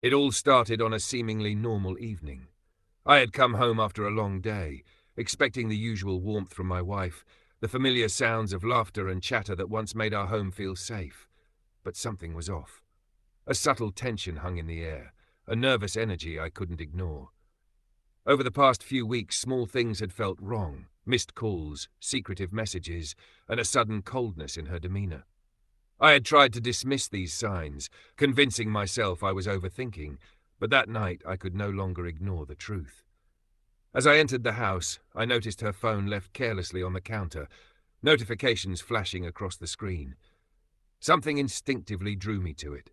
It all started on a seemingly normal evening. I had come home after a long day, expecting the usual warmth from my wife, the familiar sounds of laughter and chatter that once made our home feel safe. But something was off. A subtle tension hung in the air, a nervous energy I couldn't ignore. Over the past few weeks, small things had felt wrong: missed calls, secretive messages, and a sudden coldness in her demeanor. I had tried to dismiss these signs, convincing myself I was overthinking, but that night I could no longer ignore the truth. As I entered the house, I noticed her phone left carelessly on the counter, notifications flashing across the screen. Something instinctively drew me to it.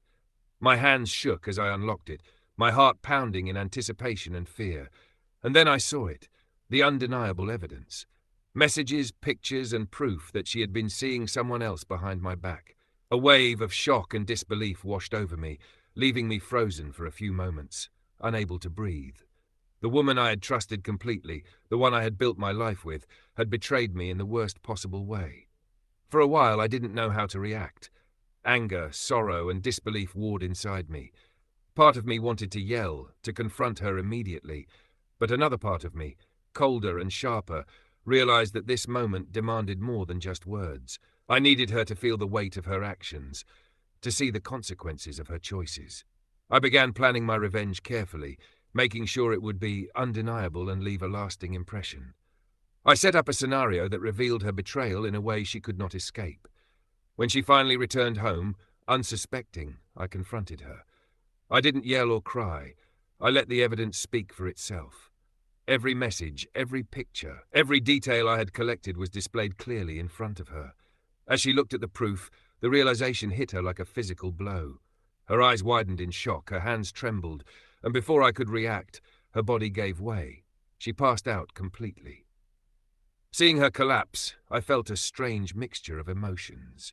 My hands shook as I unlocked it, my heart pounding in anticipation and fear. And then I saw it, the undeniable evidence. Messages, pictures, and proof that she had been seeing someone else behind my back. A wave of shock and disbelief washed over me, leaving me frozen for a few moments, unable to breathe. The woman I had trusted completely, the one I had built my life with, had betrayed me in the worst possible way. For a while I didn't know how to react. Anger, sorrow, and disbelief warred inside me. Part of me wanted to yell, to confront her immediately, but another part of me, colder and sharper, realized that this moment demanded more than just words. I needed her to feel the weight of her actions, to see the consequences of her choices. I began planning my revenge carefully, making sure it would be undeniable and leave a lasting impression. I set up a scenario that revealed her betrayal in a way she could not escape. When she finally returned home, unsuspecting, I confronted her. I didn't yell or cry. I let the evidence speak for itself. Every message, every picture, every detail I had collected was displayed clearly in front of her. As she looked at the proof, the realization hit her like a physical blow. Her eyes widened in shock, her hands trembled, and before I could react, her body gave way. She passed out completely. Seeing her collapse, I felt a strange mixture of emotions.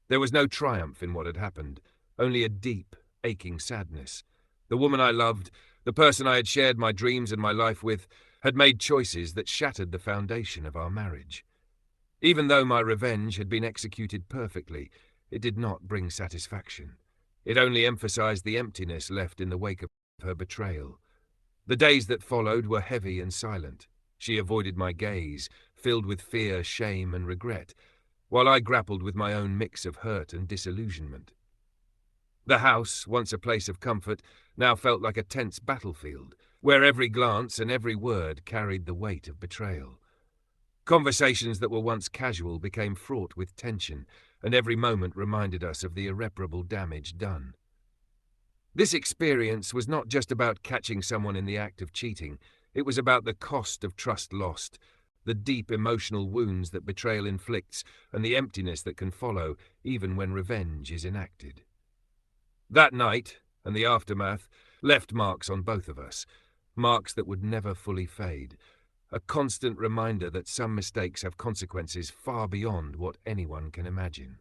There was no triumph in what had happened, only a deep, aching sadness. The woman I loved, the person I had shared my dreams and my life with, had made choices that shattered the foundation of our marriage. Even though my revenge had been executed perfectly, it did not bring satisfaction. It only emphasized the emptiness left in the wake of her betrayal. The days that followed were heavy and silent. She avoided my gaze, filled with fear, shame, and regret, while I grappled with my own mix of hurt and disillusionment. The house, once a place of comfort, now felt like a tense battlefield, where every glance and every word carried the weight of betrayal. Conversations that were once casual became fraught with tension, and every moment reminded us of the irreparable damage done. This experience was not just about catching someone in the act of cheating. It was about the cost of trust lost, the deep emotional wounds that betrayal inflicts, and the emptiness that can follow even when revenge is enacted. That night, and the aftermath, left marks on both of us, marks that would never fully fade, a constant reminder that some mistakes have consequences far beyond what anyone can imagine.